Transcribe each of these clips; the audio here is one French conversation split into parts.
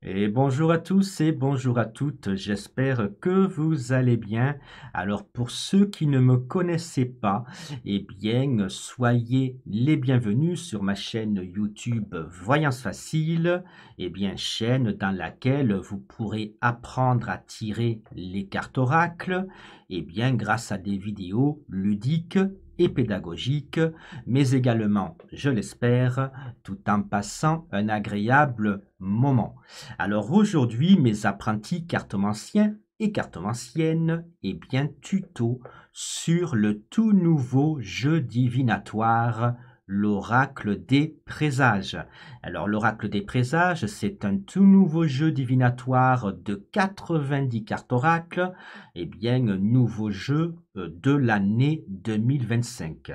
Et bonjour à tous et bonjour à toutes, j'espère que vous allez bien. Alors pour ceux qui ne me connaissaient pas, eh bien soyez les bienvenus sur ma chaîne YouTube Voyance Facile, eh bien chaîne dans laquelle vous pourrez apprendre à tirer les cartes oracles, eh bien grâce à des vidéos ludiques et pédagogiques, mais également, je l'espère, tout en passant un agréable moment. Alors aujourd'hui, mes apprentis cartomanciens et cartomanciennes, eh bien tuto sur le tout nouveau jeu divinatoire, l'oracle des présages. Alors l'oracle des présages, c'est un tout nouveau jeu divinatoire de 90 cartes oracles, eh bien un nouveau jeu de l'année 2025.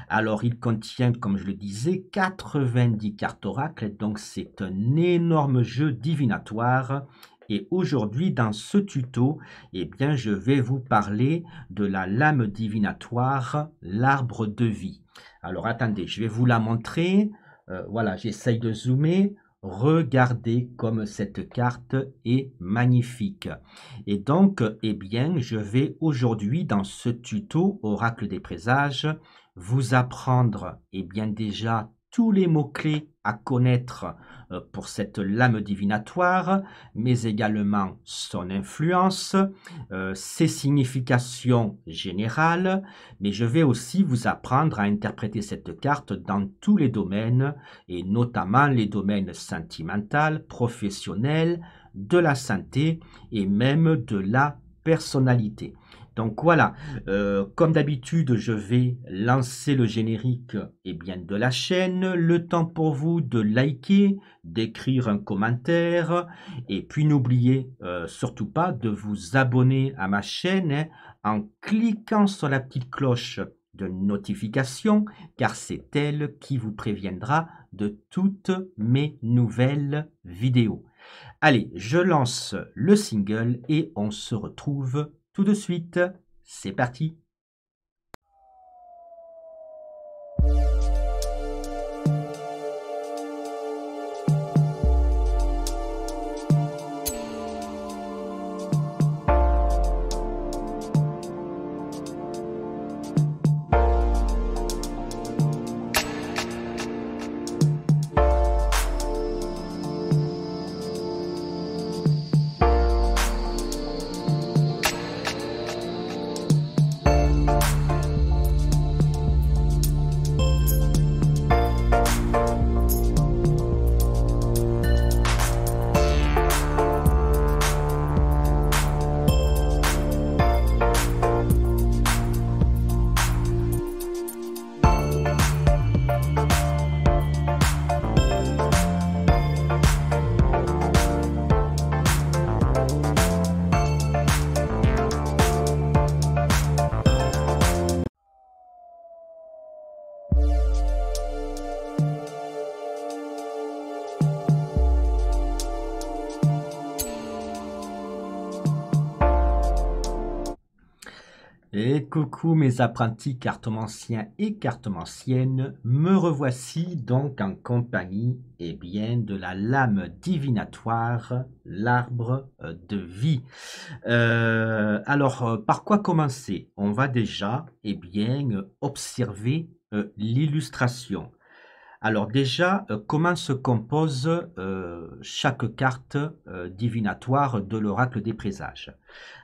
Alors il contient, comme je le disais, 90 cartes oracles, donc c'est un énorme jeu divinatoire. Et aujourd'hui, dans ce tuto, eh bien, je vais vous parler de la lame divinatoire, l'arbre de vie. Alors attendez, je vais vous la montrer. Voilà, j'essaye de zoomer. Regardez comme cette carte est magnifique. Et donc, eh bien, je vais aujourd'hui, dans ce tuto Oracle des présages, vous apprendre, eh bien, déjà tous les mots-clés à connaître pour cette lame divinatoire, mais également son influence, ses significations générales, mais je vais aussi vous apprendre à interpréter cette carte dans tous les domaines, et notamment les domaines sentimental, professionnel, de la santé et même de la personnalité. Donc voilà, comme d'habitude, je vais lancer le générique bien, de la chaîne. Le temps pour vous de liker, d'écrire un commentaire. Et puis n'oubliez surtout pas de vous abonner à ma chaîne en cliquant sur la petite cloche de notification, car c'est elle qui vous préviendra de toutes mes nouvelles vidéos. Allez, je lance le single et on se retrouve tout de suite. C'est parti! Et coucou mes apprentis cartomanciens et cartomanciennes, me revoici donc en compagnie bien, de la lame divinatoire, l'arbre de vie. Alors, par quoi commencer? On va déjà bien, observer l'illustration. Alors déjà, comment se compose chaque carte divinatoire de l'oracle des présages?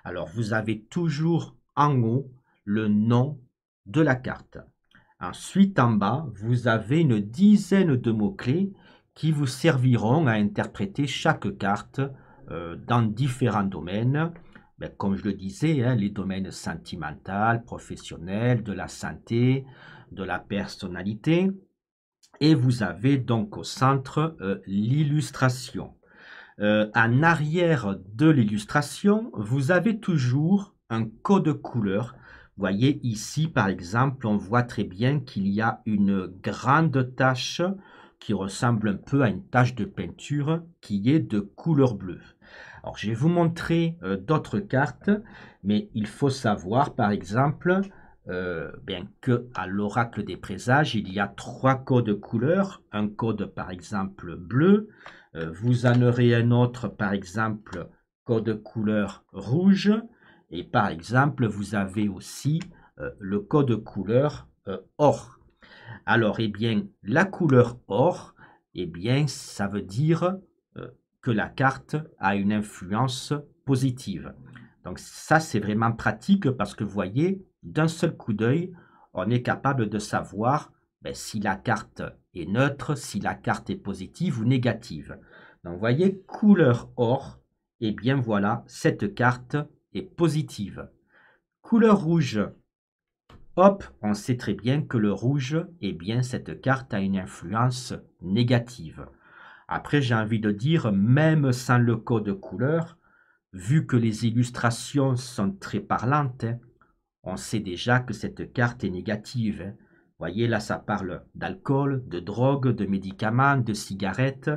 Alors, vous avez toujours en haut le nom de la carte. Ensuite, en bas, vous avez une dizaine de mots-clés qui vous serviront à interpréter chaque carte dans différents domaines. Ben, comme je le disais, hein, les domaines sentimental, professionnel, de la santé, de la personnalité. Et vous avez donc au centre l'illustration. En arrière de l'illustration, vous avez toujours un code couleur. Vous voyez ici, par exemple, on voit très bien qu'il y a une grande tache qui ressemble un peu à une tache de peinture qui est de couleur bleue. Alors, je vais vous montrer d'autres cartes, mais il faut savoir, par exemple, bien que à l'oracle des présages, il y a 3 codes couleurs. Un code, par exemple, bleu, Vous en aurez un autre, par exemple, code couleur rouge. Et par exemple, vous avez aussi le code couleur or. Alors, eh bien, la couleur or, eh bien, ça veut dire euh, que la carte a une influence positive. Donc ça, c'est vraiment pratique parce que vous voyez, d'un seul coup d'œil, on est capable de savoir ben, si la carte est neutre, si la carte est positive ou négative. Donc vous voyez, couleur or, eh bien voilà, cette carte est positive. Couleur rouge, hop, on sait très bien que le rouge, eh bien cette carte a une influence négative. Après, j'ai envie de dire, même sans le code couleur, vu que les illustrations sont très parlantes, hein, on sait déjà que cette carte est négative. Hein. Vous voyez, là, ça parle d'alcool, de drogue, de médicaments, de cigarettes.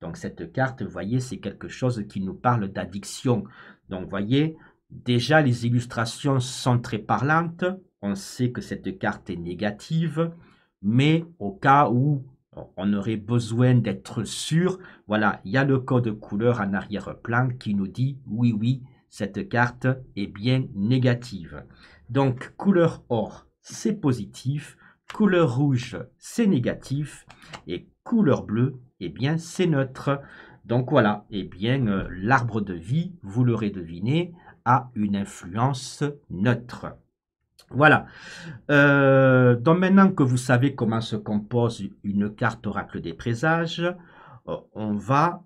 Donc, cette carte, vous voyez, c'est quelque chose qui nous parle d'addiction. Donc, vous voyez, déjà, les illustrations sont très parlantes. On sait que cette carte est négative, mais au cas où on aurait besoin d'être sûr, voilà, il y a le code couleur en arrière-plan qui nous dit, oui, oui, cette carte est bien négative. Donc, couleur or, c'est positif. Couleur rouge, c'est négatif. Et couleur bleue, eh bien, c'est neutre. Donc voilà, eh bien, l'arbre de vie, vous l'aurez deviné, a une influence neutre. Voilà. Donc maintenant que vous savez comment se compose une carte oracle des présages, on va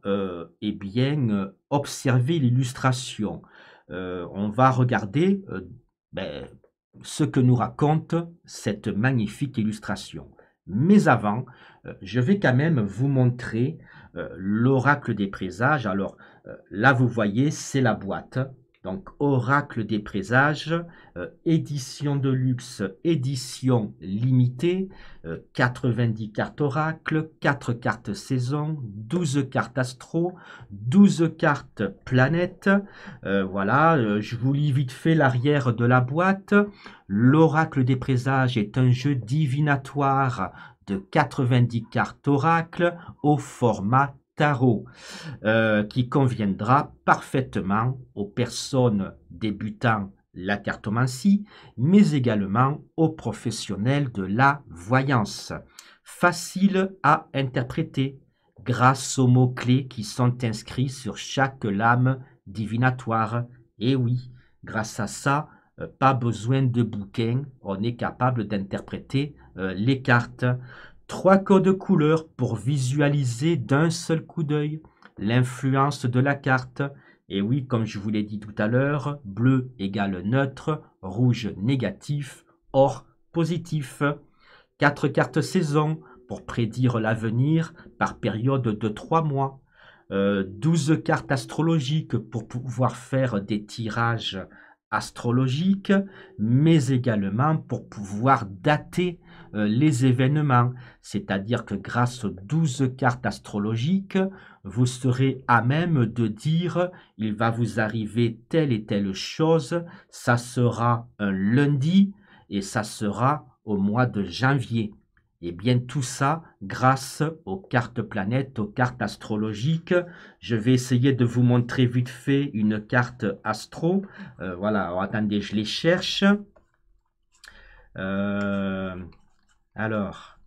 eh bien, observer l'illustration. On va regarder ben, ce que nous raconte cette magnifique illustration. Mais avant, je vais quand même vous montrer l'oracle des présages. Alors là, vous voyez, c'est la boîte. Donc, Oracle des présages, édition de luxe, édition limitée, 90 cartes oracle, 4 cartes saison, 12 cartes astro, 12 cartes planète. Voilà, je vous lis vite fait l'arrière de la boîte. L'oracle des présages est un jeu divinatoire de 90 cartes oracle au format tarot qui conviendra parfaitement aux personnes débutant la cartomancie, mais également aux professionnels de la voyance. Facile à interpréter grâce aux mots-clés qui sont inscrits sur chaque lame divinatoire. Et oui, grâce à ça, pas besoin de bouquin, on est capable d'interpréter les cartes. 3 codes couleurs pour visualiser d'un seul coup d'œil l'influence de la carte. Et oui, comme je vous l'ai dit tout à l'heure, bleu égale neutre, rouge négatif, or positif. 4 cartes saison pour prédire l'avenir par période de 3 mois. 12 cartes astrologiques pour pouvoir faire des tirages astrologiques, mais également pour pouvoir dater les événements. C'est-à-dire que grâce aux 12 cartes astrologiques, vous serez à même de dire il va vous arriver telle et telle chose, ça sera un lundi et ça sera au mois de janvier. Et bien tout ça grâce aux cartes planètes, aux cartes astrologiques. Je vais essayer de vous montrer vite fait une carte astro. Voilà, alors, attendez, je les cherche. Alors,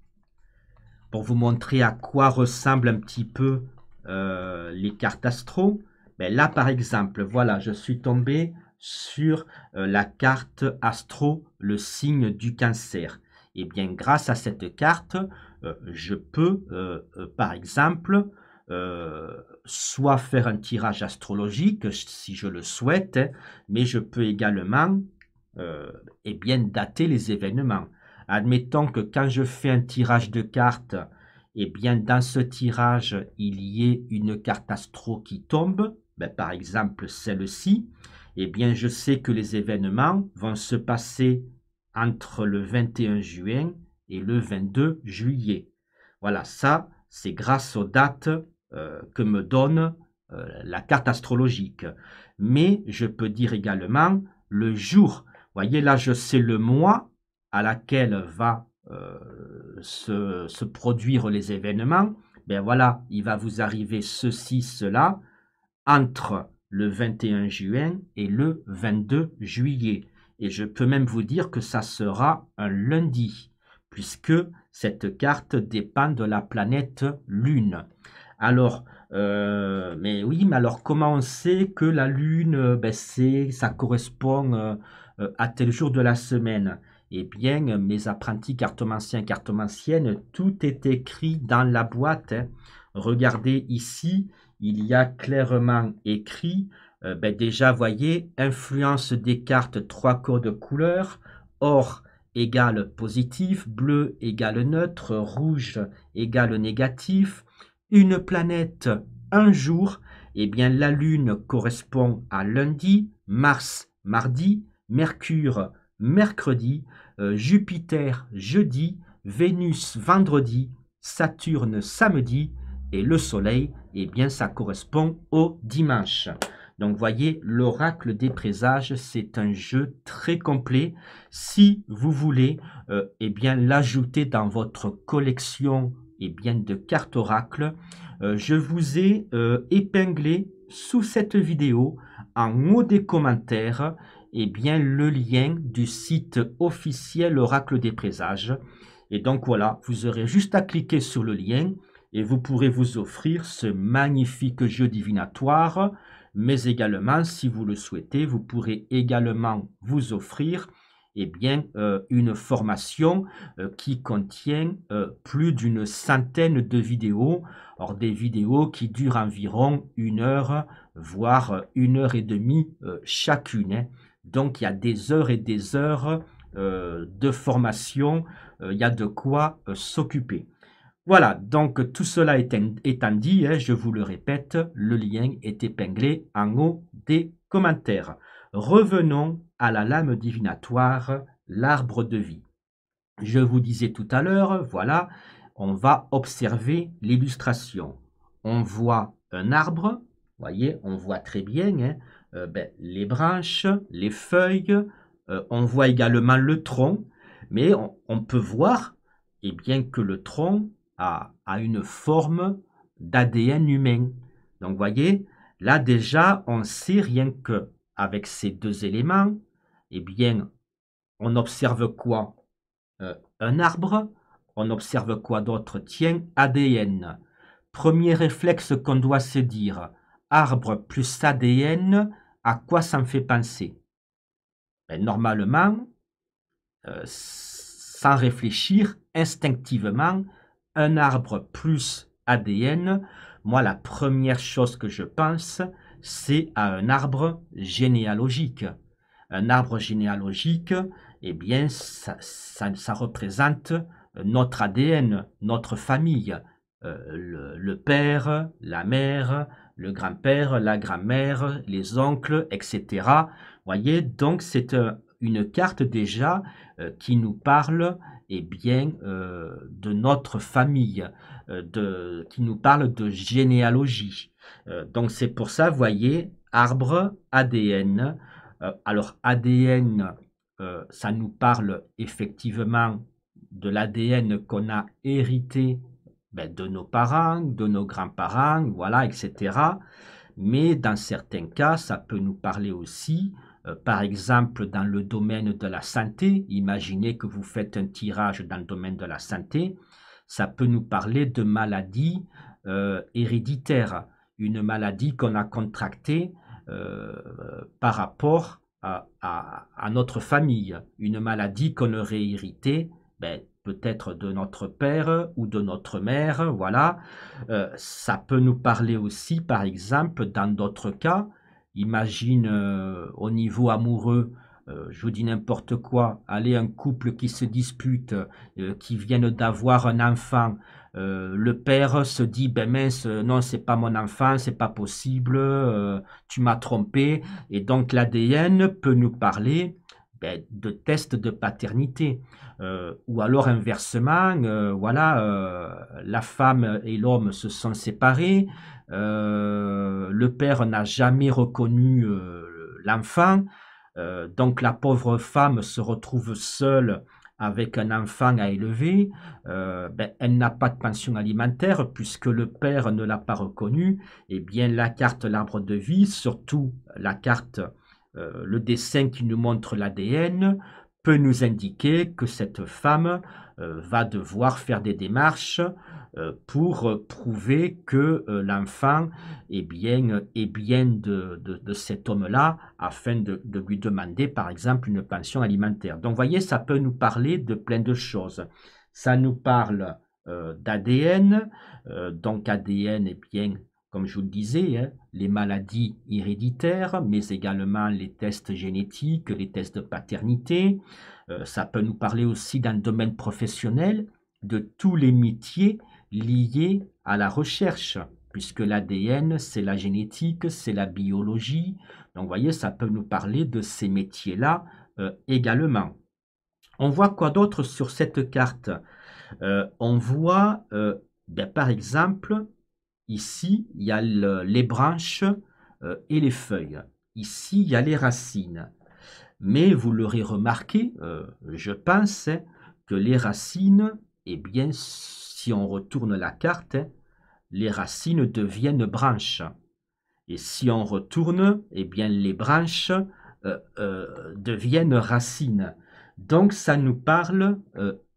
pour vous montrer à quoi ressemblent un petit peu les cartes astro, ben là par exemple, voilà, je suis tombé sur la carte astro, le signe du cancer. Et bien grâce à cette carte, je peux par exemple soit faire un tirage astrologique si je le souhaite, hein, mais je peux également eh bien dater les événements. Admettons que quand je fais un tirage de cartes, eh bien dans ce tirage, il y ait une carte astro qui tombe, ben, par exemple celle-ci, eh bien je sais que les événements vont se passer entre le 21 juin et le 22 juillet. Voilà, ça, c'est grâce aux dates que me donne la carte astrologique. Mais je peux dire également le jour. Voyez, là, je sais le mois à laquelle va se produire les événements, ben voilà, il va vous arriver ceci, cela entre le 21 juin et le 22 juillet. Et je peux même vous dire que ça sera un lundi, puisque cette carte dépend de la planète Lune. Alors, mais oui, mais alors comment on sait que la Lune, ben ça correspond à tel jour de la semaine? Eh bien, mes apprentis cartomanciens, cartomanciennes, tout est écrit dans la boîte, hein. Regardez ici, il y a clairement écrit, ben déjà, voyez, influence des cartes, trois codes couleurs, or égale positif, bleu égale neutre, rouge égale négatif, une planète, un jour, eh bien la Lune correspond à lundi, Mars, mardi, Mercure, mercredi, Jupiter, jeudi, Vénus, vendredi, Saturne, samedi, et le Soleil, eh bien ça correspond au dimanche. Donc voyez, l'oracle des présages, c'est un jeu très complet. Si vous voulez eh bien l'ajouter dans votre collection eh bien, de cartes oracle, je vous ai épinglé sous cette vidéo en haut des commentaires eh bien, le lien du site officiel Oracle des Présages. Et donc voilà, vous aurez juste à cliquer sur le lien et vous pourrez vous offrir ce magnifique jeu divinatoire, mais également, si vous le souhaitez, vous pourrez également vous offrir eh bien, une formation qui contient plus d'une centaine de vidéos. Or, des vidéos qui durent environ 1 heure, voire 1 heure et demie chacune, hein. Donc, il y a des heures et des heures de formation. Il y a de quoi s'occuper. Voilà, donc tout cela étant dit, hein, je vous le répète, le lien est épinglé en haut des commentaires. Revenons à la lame divinatoire, l'arbre de vie. Je vous disais tout à l'heure, voilà, on va observer l'illustration. On voit un arbre, voyez, on voit très bien hein, les branches, les feuilles, on voit également le tronc, mais on peut voir eh bien, que le tronc a une forme d'ADN humain. Donc, voyez, là déjà, on sait rien que avec ces deux éléments, eh bien, on observe quoi? Un arbre, on observe quoi d'autre? Tiens, ADN. Premier réflexe qu'on doit se dire, arbre plus ADN, à quoi ça me fait penser? Ben, normalement, sans réfléchir, instinctivement, un arbre plus ADN, moi la première chose que je pense, c'est à un arbre généalogique. Un arbre généalogique, eh bien, ça représente notre ADN, notre famille, le père, la mère, le grand-père, la grand-mère, les oncles, etc. Voyez, donc c'est une carte déjà qui nous parle eh bien, de notre famille, qui nous parle de généalogie. Donc c'est pour ça, voyez, arbre, ADN. Alors ADN, ça nous parle effectivement de l'ADN qu'on a hérité de nos parents, de nos grands-parents, voilà, etc. Mais dans certains cas, ça peut nous parler aussi, par exemple, dans le domaine de la santé. Imaginez que vous faites un tirage dans le domaine de la santé. Ça peut nous parler de maladies héréditaires, une maladie qu'on a contractée par rapport à notre famille, une maladie qu'on aurait héritée peut-être de notre père ou de notre mère, voilà. Ça peut nous parler aussi, par exemple, dans d'autres cas, imagine au niveau amoureux, je vous dis n'importe quoi, allez, un couple qui se dispute, qui viennent d'avoir un enfant, le père se dit, ben mince, non, c'est pas mon enfant, c'est pas possible, tu m'as trompé, et donc l'ADN peut nous parler de tests de paternité. Ou alors inversement, voilà, la femme et l'homme se sont séparés, le père n'a jamais reconnu l'enfant, donc la pauvre femme se retrouve seule avec un enfant à élever, ben, elle n'a pas de pension alimentaire puisque le père ne l'a pas reconnue. Eh bien, la carte l'arbre de vie, surtout la carte, le dessin qui nous montre l'ADN, peut nous indiquer que cette femme va devoir faire des démarches pour prouver que l'enfant est bien de cet homme-là afin de lui demander, par exemple, une pension alimentaire. Donc, vous voyez, ça peut nous parler de plein de choses. Ça nous parle d'ADN. Donc, ADN, eh bien, comme je vous le disais, hein, les maladies héréditaires, mais également les tests génétiques, les tests de paternité. Ça peut nous parler aussi dans le domaine professionnel de tous les métiers liés à la recherche, puisque l'ADN, c'est la génétique, c'est la biologie. Donc, vous voyez, ça peut nous parler de ces métiers-là également. On voit quoi d'autre sur cette carte? On voit, ben, par exemple, ici, il y a les branches et les feuilles. Ici, il y a les racines. Mais vous l'aurez remarqué, je pense, hein, que les racines, eh bien, si on retourne la carte, hein, les racines deviennent branches. Et si on retourne, eh bien, les branches deviennent racines. Donc, ça nous parle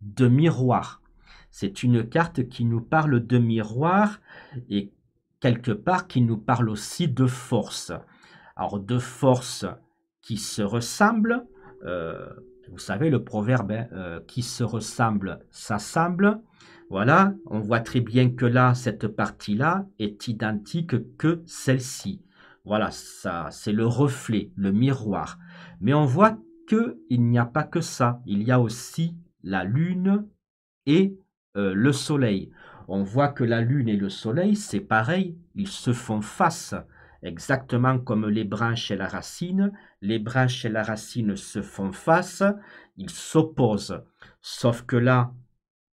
de miroir. C'est une carte qui nous parle de miroir et quelque part qui nous parle aussi de force. Alors, de force qui se ressemblent, vous savez le proverbe, hein, qui se ressemble s'assemble. Voilà, on voit très bien que là, cette partie-là est identique que celle-ci. Voilà, ça, c'est le reflet, le miroir. Mais on voit qu'il n'y a pas que ça. Il y a aussi la lune et le soleil. On voit que la lune et le soleil, c'est pareil, ils se font face, exactement comme les branches et la racine. Les branches et la racine se font face, ils s'opposent. Sauf que là,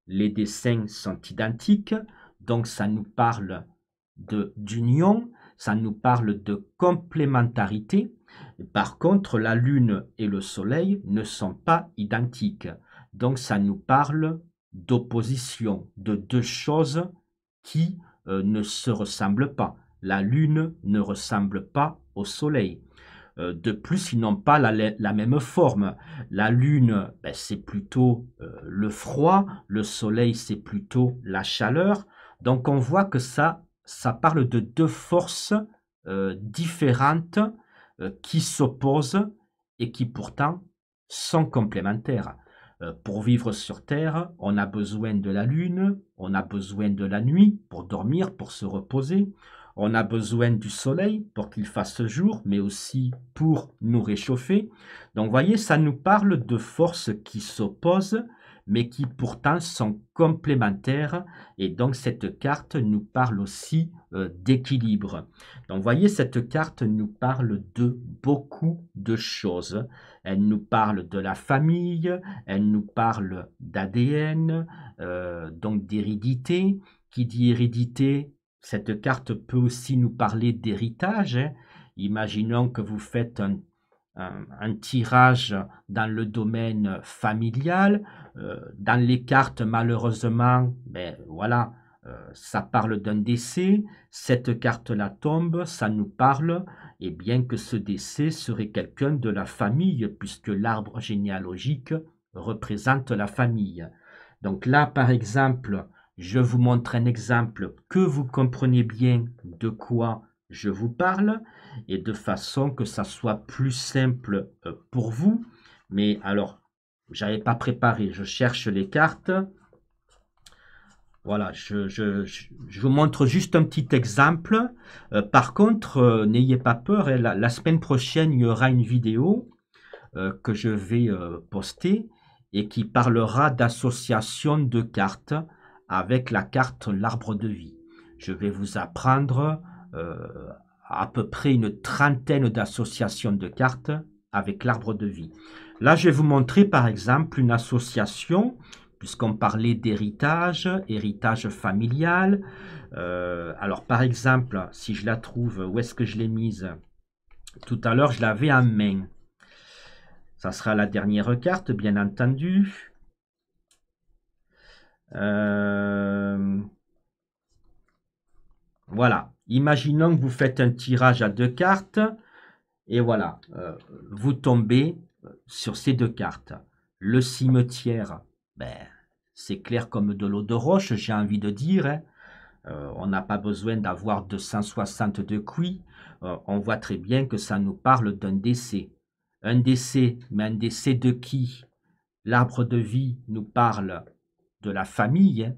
les dessins sont identiques, donc ça nous parle d'union, ça nous parle de complémentarité. Par contre, la lune et le soleil ne sont pas identiques. Donc ça nous parle d'opposition, de deux choses qui ne se ressemblent pas. La lune ne ressemble pas au soleil. De plus, ils n'ont pas la même forme. La lune, ben, c'est plutôt le froid, le soleil, c'est plutôt la chaleur. Donc on voit que ça parle de deux forces différentes qui s'opposent et qui pourtant sont complémentaires. Pour vivre sur Terre, on a besoin de la lune, on a besoin de la nuit pour dormir, pour se reposer. On a besoin du soleil pour qu'il fasse jour, mais aussi pour nous réchauffer. Donc, vous voyez, ça nous parle de forces qui s'opposent, mais qui pourtant sont complémentaires. Et donc, cette carte nous parle aussi d'équilibre. Donc, vous voyez, cette carte nous parle de beaucoup de choses. Elle nous parle de la famille, elle nous parle d'ADN, donc d'hérédité. Qui dit hérédité, cette carte peut aussi nous parler d'héritage. Hein. Imaginons que vous faites un tirage dans le domaine familial. Dans les cartes, malheureusement, ben, voilà, ça parle d'un décès. Cette carte-là tombe, ça nous parle, et bien que ce décès serait quelqu'un de la famille, puisque l'arbre généalogique représente la famille. Donc là, par exemple, je vous montre un exemple que vous comprenez bien de quoi je vous parle et de façon que ça soit plus simple pour vous. Mais alors, j'avais pas préparé, je cherche les cartes. Voilà, je vous montre juste un petit exemple. Par contre, n'ayez pas peur, hein, la semaine prochaine, il y aura une vidéo que je vais poster et qui parlera d'association de cartes avec la carte l'arbre de vie. Je vais vous apprendre à peu près une trentaine d'associations de cartes avec l'arbre de vie. Là, je vais vous montrer par exemple une association, puisqu'on parlait d'héritage, héritage familial. Alors par exemple, si je la trouve, où est-ce que je l'ai mise? Tout à l'heure, je l'avais en main. Ça sera la dernière carte, bien entendu. Voilà. Imaginons que vous faites un tirage à 2 cartes et voilà, vous tombez sur ces 2 cartes. Le cimetière, ben, c'est clair comme de l'eau de roche, j'ai envie de dire, hein. On n'a pas besoin d'avoir 262 QI. On voit très bien que ça nous parle d'un décès. Un décès, mais un décès de qui? L'arbre de vie nous parle de la famille, hein.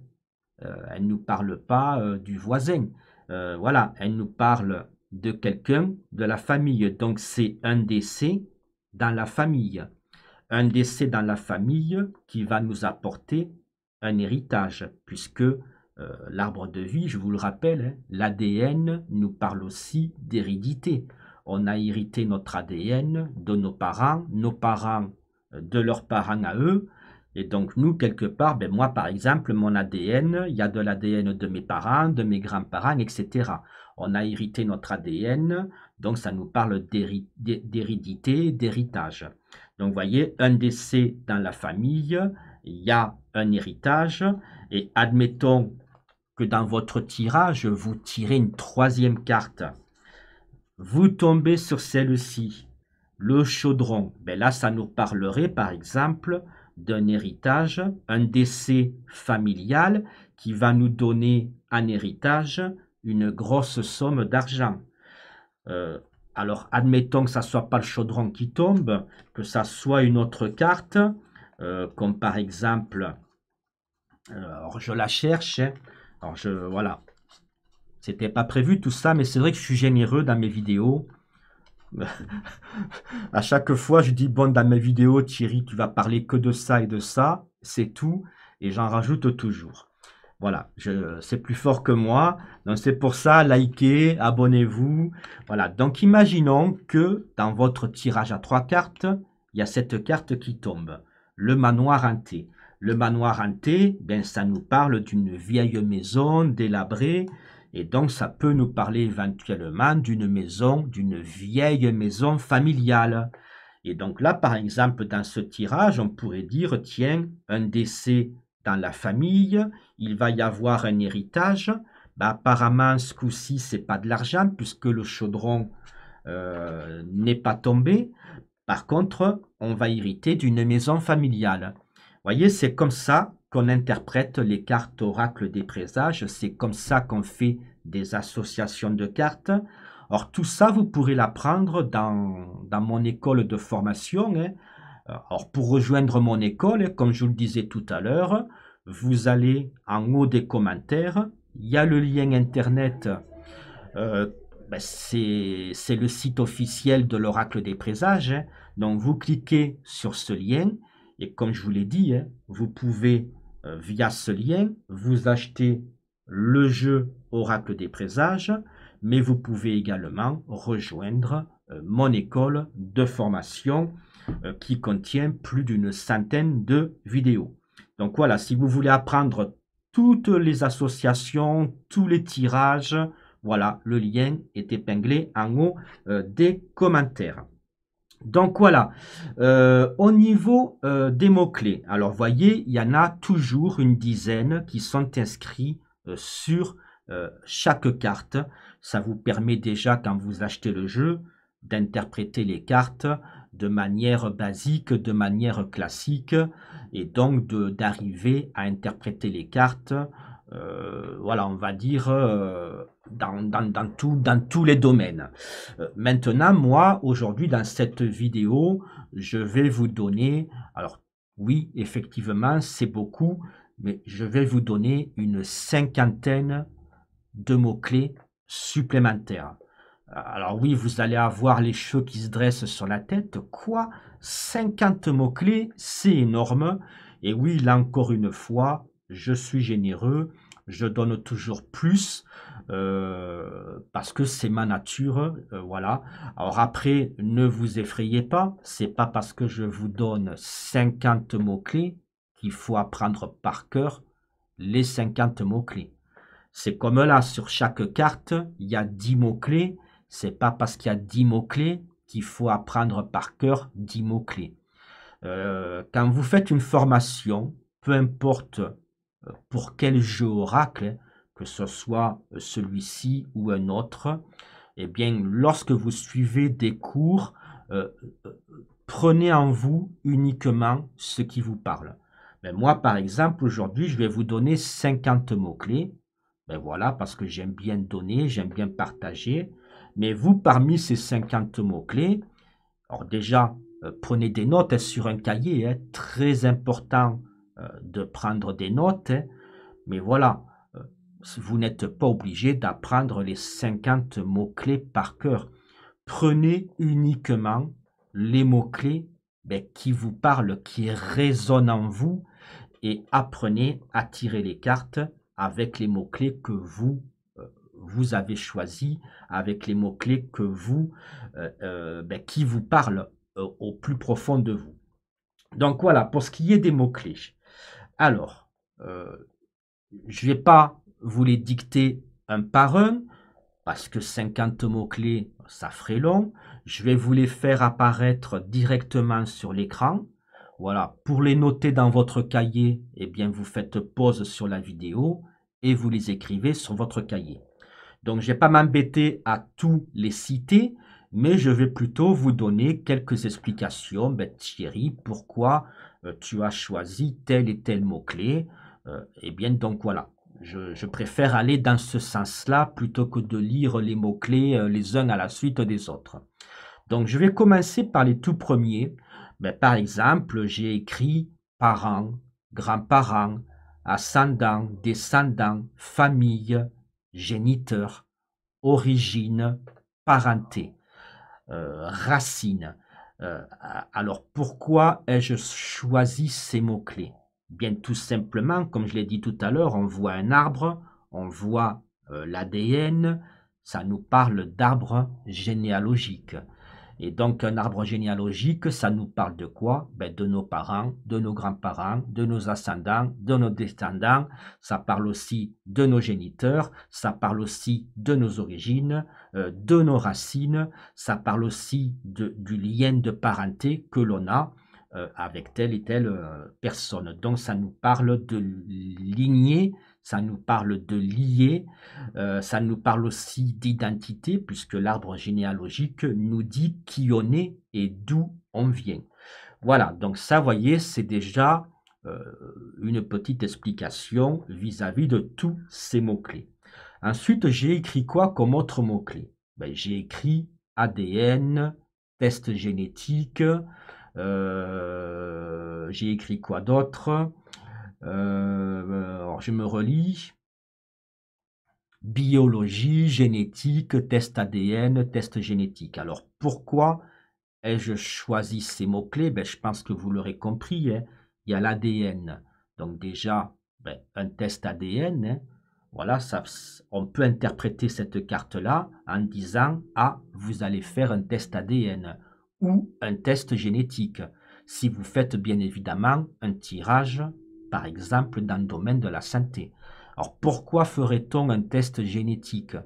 Elle ne nous parle pas du voisin. Voilà, elle nous parle de quelqu'un de la famille. Donc c'est un décès dans la famille. Un décès dans la famille qui va nous apporter un héritage, puisque l'arbre de vie, je vous le rappelle, hein, l'ADN nous parle aussi d'hérédité. On a hérité notre ADN de nos parents de leurs parents à eux. Et donc nous, quelque part, ben moi par exemple, mon ADN, il y a de l'ADN de mes parents, de mes grands-parents, etc. On a hérité notre ADN, donc ça nous parle d'hérédité, d'héritage. Donc vous voyez, un décès dans la famille, il y a un héritage, et admettons que dans votre tirage, vous tirez une 3e carte. Vous tombez sur celle-ci, le chaudron. Ben là, ça nous parlerait par exemple d'un héritage, un décès familial qui va nous donner en héritage une grosse somme d'argent. Alors, admettons que ça ne soit pas le chaudron qui tombe, que ça soit une autre carte, comme par exemple, alors je la cherche, hein. Alors voilà, c'était pas prévu tout ça, mais c'est vrai que je suis généreux dans mes vidéos. À chaque fois, je dis, bon, dans mes vidéos, Thierry, tu vas parler que de ça et de ça, c'est tout, et j'en rajoute toujours. Voilà, c'est plus fort que moi, donc c'est pour ça, likez, abonnez-vous. Voilà, donc imaginons que dans votre tirage à 3 cartes, il y a cette carte qui tombe, le manoir hanté. Le manoir hanté, ben, ça nous parle d'une vieille maison délabrée, et donc ça peut nous parler éventuellement d'une vieille maison familiale. Et donc là, par exemple, dans ce tirage, on pourrait dire, tiens, un décès dans la famille, il va y avoir un héritage. Ben, apparemment, ce coup-ci, c'est pas de l'argent puisque le chaudron n'est pas tombé. Par contre, on va hériter d'une maison familiale. Vous voyez, c'est comme ça qu'on interprète les cartes oracle des présages. C'est comme ça qu'on fait des associations de cartes. Or, tout ça, vous pourrez l'apprendre dans mon école de formation, hein. Alors, pour rejoindre mon école, comme je vous le disais tout à l'heure, vous allez en haut des commentaires. Il y a le lien internet. euh, ben, c'est le site officiel de l'oracle des présages, hein. Donc, vous cliquez sur ce lien et comme je vous l'ai dit, hein, vous pouvez, via ce lien, vous acheter le jeu Oracle des présages, mais vous pouvez également rejoindre mon école de formation qui contient plus d'une centaine de vidéos. Donc voilà, si vous voulez apprendre toutes les associations, tous les tirages, voilà, le lien est épinglé en haut des commentaires. Donc voilà, au niveau des mots-clés, alors voyez, il y en a toujours une dizaine qui sont inscrits sur chaque carte. Ça vous permet déjà, quand vous achetez le jeu, d'interpréter les cartes de manière basique, de manière classique, et donc d'arriver à interpréter les cartes, voilà, on va dire, dans tous les domaines. Maintenant, moi, aujourd'hui, dans cette vidéo, je vais vous donner, alors oui, effectivement, c'est beaucoup, mais je vais vous donner une cinquantaine de mots-clés supplémentaires. Alors oui, vous allez avoir les cheveux qui se dressent sur la tête. Quoi? 50 mots-clés, c'est énorme. Et oui, là encore une fois, je suis généreux. Je donne toujours plus parce que c'est ma nature. Voilà. Alors après, ne vous effrayez pas. C'est pas parce que je vous donne 50 mots-clés qu'il faut apprendre par cœur les 50 mots-clés. C'est comme là, sur chaque carte, il y a 10 mots-clés. C'est pas parce qu'il y a 10 mots-clés qu'il faut apprendre par cœur 10 mots-clés. Quand vous faites une formation, peu importe pour quel jeu oracle, que ce soit celui-ci ou un autre, eh bien, lorsque vous suivez des cours, euh, prenez en vous uniquement ce qui vous parle. Ben, moi, par exemple, aujourd'hui, je vais vous donner 50 mots-clés. Ben voilà, parce que j'aime bien donner, j'aime bien partager. Mais vous, parmi ces 50 mots-clés, alors déjà, prenez des notes sur un cahier, hein, très important de prendre des notes, hein, mais voilà, euh, vous n'êtes pas obligé d'apprendre les 50 mots-clés par cœur. Prenez uniquement les mots-clés qui vous parlent, qui résonnent en vous, et apprenez à tirer les cartes avec les mots-clés que vous avez choisis, avec les mots-clés que qui vous parlent au plus profond de vous. Donc voilà, pour ce qui est des mots-clés. Alors, je ne vais pas vous les dicter un par un, parce que 50 mots-clés, ça ferait long. Je vais vous les faire apparaître directement sur l'écran. Voilà, pour les noter dans votre cahier, eh bien, vous faites pause sur la vidéo et vous les écrivez sur votre cahier. Donc, je ne vais pas m'embêter à tous les citer, mais je vais plutôt vous donner quelques explications. Thierry, pourquoi tu as choisi tel et tel mot-clé? Eh bien, donc voilà, je préfère aller dans ce sens-là plutôt que de lire les mots-clés les uns à la suite des autres. Donc, je vais commencer par les tout premiers. Par exemple, j'ai écrit parents, grands-parents, ascendants, descendants, famille, géniteur, origine, parenté, racine. Alors, pourquoi ai-je choisi ces mots-clés? Bien tout simplement, comme je l'ai dit tout à l'heure, on voit un arbre, on voit l'ADN, ça nous parle d'arbre généalogique. Et donc, un arbre généalogique, ça nous parle de quoi? De nos parents, de nos grands-parents, de nos ascendants, de nos descendants. Ça parle aussi de nos géniteurs, ça parle aussi de nos origines, de nos racines. Ça parle aussi du lien de parenté que l'on a avec telle et telle personne. Donc, ça nous parle de lignée, ça nous parle de lier, ça nous parle aussi d'identité, puisque l'arbre généalogique nous dit qui on est et d'où on vient. Voilà, donc ça, voyez, c'est déjà une petite explication vis-à-vis de tous ces mots-clés. Ensuite, j'ai écrit quoi comme autre mot-clé? J'ai écrit ADN, test génétique, j'ai écrit quoi d'autre? Alors je me relis. Biologie, génétique, test ADN, test génétique. Alors pourquoi ai-je choisi ces mots-clés? Je pense que vous l'aurez compris, hein. Il y a l'ADN. Donc déjà, un test ADN, hein. Voilà, ça, on peut interpréter cette carte-là en disant, ah, vous allez faire un test ADN ou un test génétique. Si vous faites bien évidemment un tirage, par exemple, dans le domaine de la santé. Alors pourquoi ferait-on un test génétique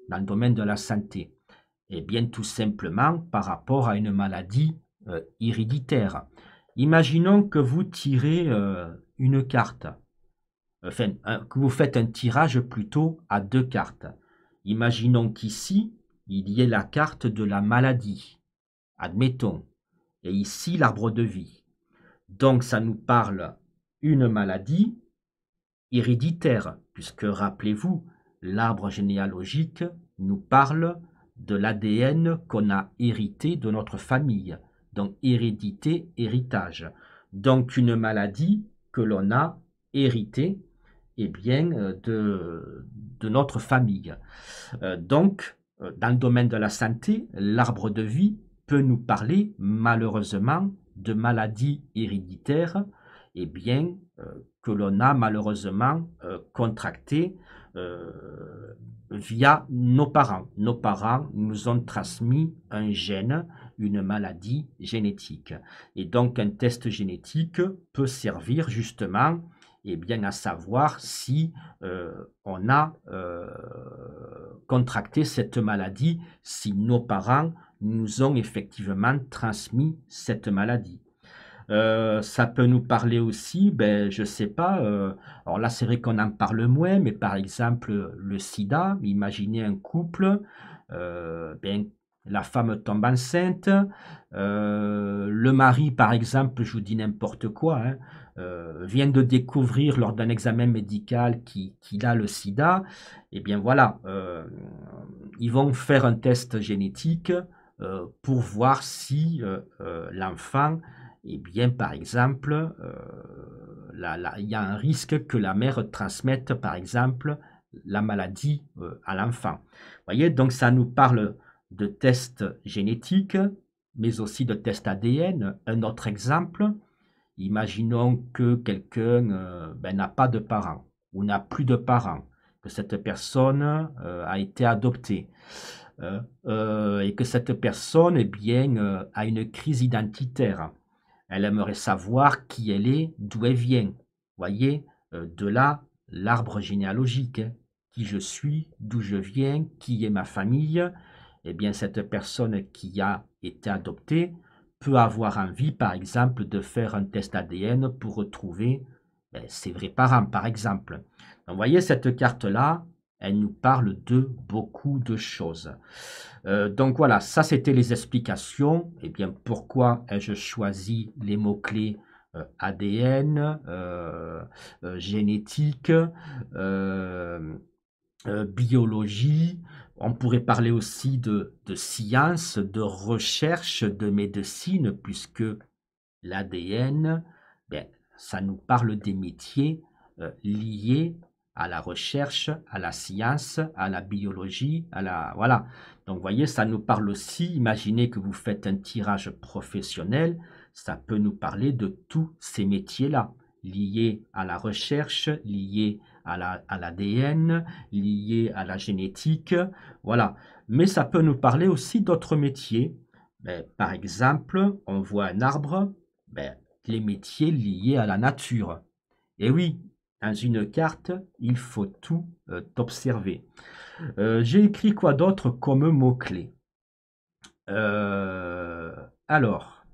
dans le domaine de la santé? Eh bien, tout simplement par rapport à une maladie héréditaire. Imaginons que vous tirez une carte, enfin, que vous faites un tirage plutôt à deux cartes. Imaginons qu'ici, il y ait la carte de la maladie, admettons, et ici l'arbre de vie. Donc, ça nous parle une maladie héréditaire, puisque rappelez-vous, l'arbre généalogique nous parle de l'ADN qu'on a hérité de notre famille. Donc hérédité, héritage. Donc une maladie que l'on a héritée de notre famille. Donc, dans le domaine de la santé, l'arbre de vie peut nous parler malheureusement de maladies héréditaires que l'on a malheureusement contractées via nos parents. Nos parents nous ont transmis un gène, une maladie génétique. Et donc un test génétique peut servir justement à savoir si on a contracté cette maladie, si nos parents nous ont effectivement transmis cette maladie. Ça peut nous parler aussi, ben, je sais pas, alors là, c'est vrai qu'on en parle moins, mais par exemple, le sida, imaginez un couple, ben, la femme tombe enceinte, le mari, par exemple, je vous dis n'importe quoi, hein, vient de découvrir lors d'un examen médical qu'il a le sida, et bien voilà, ils vont faire un test génétique, pour voir si, l'enfant eh bien, par exemple, il y a un risque que la mère transmette, par exemple, la maladie à l'enfant. Vous voyez, donc ça nous parle de tests génétiques, mais aussi de tests ADN. Un autre exemple, imaginons que quelqu'un ben, n'a pas de parents ou n'a plus de parents, que cette personne a été adoptée et que cette personne eh bien, a une crise identitaire. Elle aimerait savoir qui elle est, d'où elle vient. Voyez, de là, l'arbre généalogique, hein. Qui je suis, d'où je viens, qui est ma famille. Eh bien, cette personne qui a été adoptée peut avoir envie, par exemple, de faire un test ADN pour retrouver ben, ses vrais parents, par exemple. Donc, voyez, cette carte-là, elle nous parle de beaucoup de choses. Donc voilà, ça c'était les explications. Eh bien, pourquoi ai-je choisi les mots-clés ADN, génétique, biologie. On pourrait parler aussi de science, de recherche, de médecine, puisque l'ADN, ben, ça nous parle des métiers liés à la recherche, à la science, à la biologie, à la... Voilà. Donc, vous voyez, ça nous parle aussi, imaginez que vous faites un tirage professionnel, ça peut nous parler de tous ces métiers-là, liés à la recherche, liés à l'ADN, liés à la génétique, voilà. Mais ça peut nous parler aussi d'autres métiers. Ben, par exemple, on voit un arbre, ben, les métiers liés à la nature. Et oui, dans une carte, il faut tout observer. J'ai écrit quoi d'autre comme mot-clé? Euh, alors,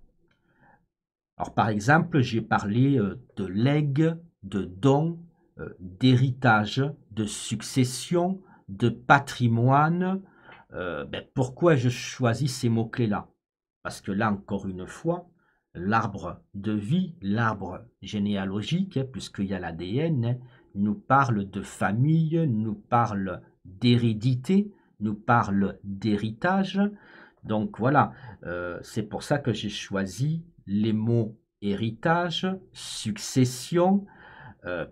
alors, par exemple, j'ai parlé de legs, de dons, d'héritage, de succession, de patrimoine. Ben, pourquoi je choisis ces mots-clés-là? Parce que là, encore une fois, l'arbre de vie, l'arbre généalogique, hein, puisqu'il y a l'ADN, hein, nous parle de famille, nous parle d'hérédité, nous parle d'héritage. Donc voilà, c'est pour ça que j'ai choisi les mots héritage, succession,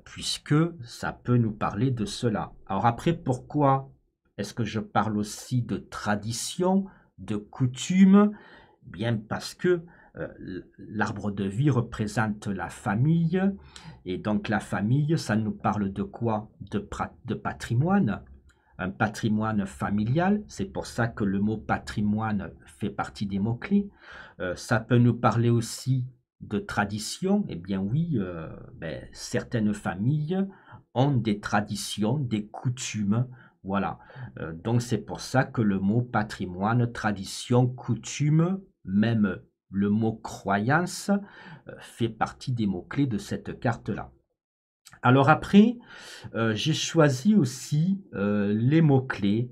puisque ça peut nous parler de cela. Alors après, pourquoi est-ce que je parle aussi de tradition, de coutume? Bien parce que l'arbre de vie représente la famille, et donc la famille, ça nous parle de quoi? De patrimoine, un patrimoine familial, c'est pour ça que le mot patrimoine fait partie des mots-clés. Ça peut nous parler aussi de tradition. Eh bien oui, ben, certaines familles ont des traditions, des coutumes. Voilà. Donc c'est pour ça que le mot patrimoine, tradition, coutume, même le mot croyance fait partie des mots-clés de cette carte-là. Alors après, j'ai choisi aussi les mots-clés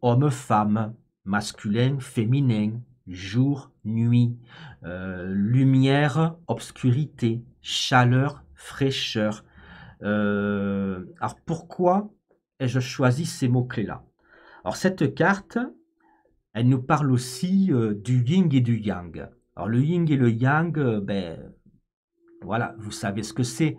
homme-femme, masculin, féminin, jour, nuit, lumière, obscurité, chaleur, fraîcheur. Alors pourquoi ai-je choisi ces mots-clés-là? Alors cette carte, elle nous parle aussi du yin et du yang. Alors le yin et le yang, ben, voilà, vous savez ce que c'est.